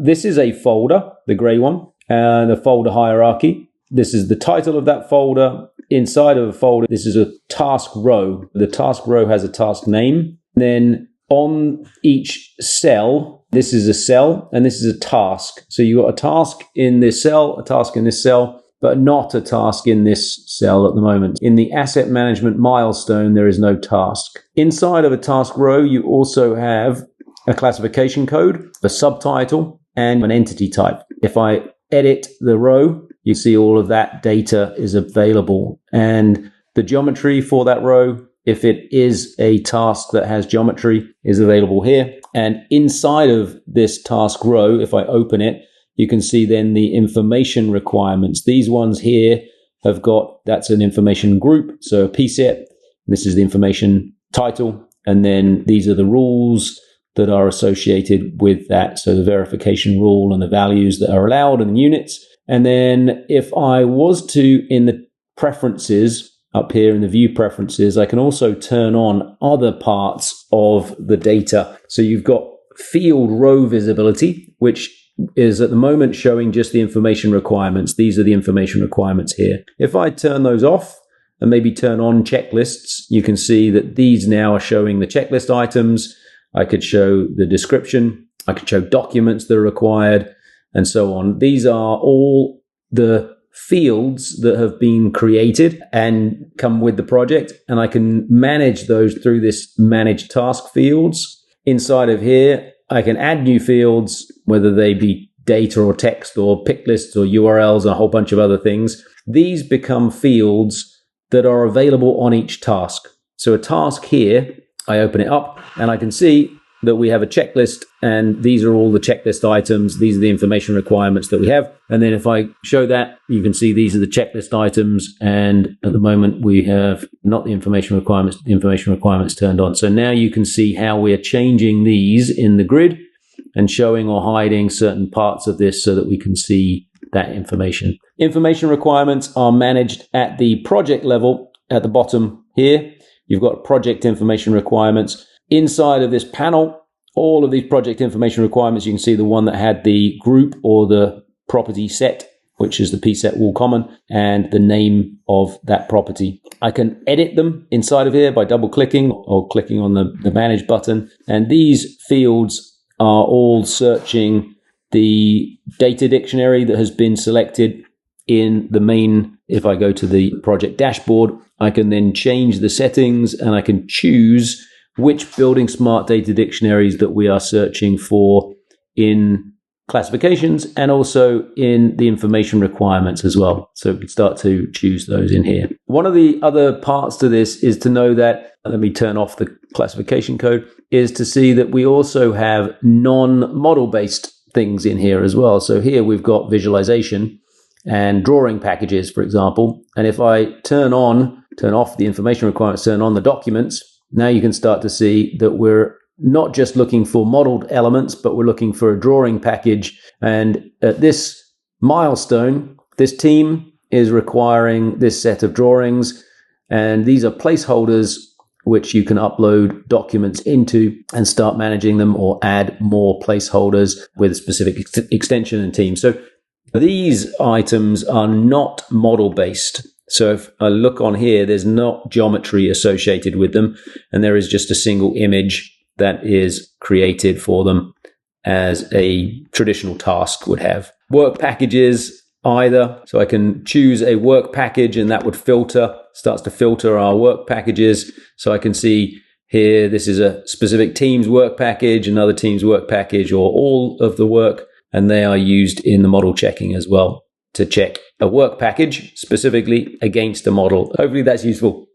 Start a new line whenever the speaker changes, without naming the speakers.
This is a folder, the gray one, and a folder hierarchy. This is the title of that folder. Inside of a folder, this is a task row. The task row has a task name. Then on each cell, this is a cell and this is a task. So you've got a task in this cell, a task in this cell, but not a task in this cell at the moment. In the asset management milestone, there is no task. Inside of a task row, you also have a classification code, a subtitle, and an entity type. If I edit the row, you see all of that data is available. And the geometry for that row, if it is a task that has geometry, is available here. And inside of this task row, if I open it, you can see then the information requirements. These ones here have got, that's an information group, so a PSET. This is the information title. And then these are the rules that are associated with that. So the verification rule and the values that are allowed and the units. And then if I was to, in the preferences up here in the view preferences, I can also turn on other parts of the data. So you've got field row visibility, which is at the moment showing just the information requirements. These are the information requirements here. If I turn those off and maybe turn on checklists, you can see that these now are showing the checklist items. I could show the description. I could show documents that are required and so on. These are all the fields that have been created and come with the project. And I can manage those through this manage task fields. Inside of here, I can add new fields, whether they be data or text or pick lists or URLs and a whole bunch of other things. These become fields that are available on each task. So a task here, I open it up and I can see that we have a checklist and these are all the checklist items. These are the information requirements that we have. And then if I show that, you can see these are the checklist items. And at the moment we have not the information requirements turned on. So now you can see how we are changing these in the grid and showing or hiding certain parts of this so that we can see that information. Information requirements are managed at the project level at the bottom here. You've got project information requirements. Inside of this panel, all of these project information requirements, you can see the one that had the group or the property set, which is the pset wall common, and the name of that property. I can edit them inside of here by double clicking or clicking on the manage button. And these fields are all searching the data dictionary that has been selected in the main. If I go to the project dashboard, I can then change the settings and I can choose which building smart data dictionaries that we are searching for in classifications and also in the information requirements as well. So we can start to choose those in here. One of the other parts to this is to know that, let me turn off the classification code, is to see that we also have non-model based things in here as well. So here we've got visualization and drawing packages, for example. And if I turn off the information requirements, turn on the documents, now you can start to see that we're not just looking for modeled elements, but we're looking for a drawing package. And at this milestone, this team is requiring this set of drawings. And these are placeholders which you can upload documents into and start managing them or add more placeholders with a specific extension and team. So these items are not model based. So if I look on here, there's not geometry associated with them, and there is just a single image that is created for them as a traditional task would have. Work packages either. So I can choose a work package and that would starts to filter our work packages. So I can see here, this is a specific team's work package, another team's work package, or all of the work, and they are used in the model checking as well to check a work package specifically against a model. Hopefully that's useful.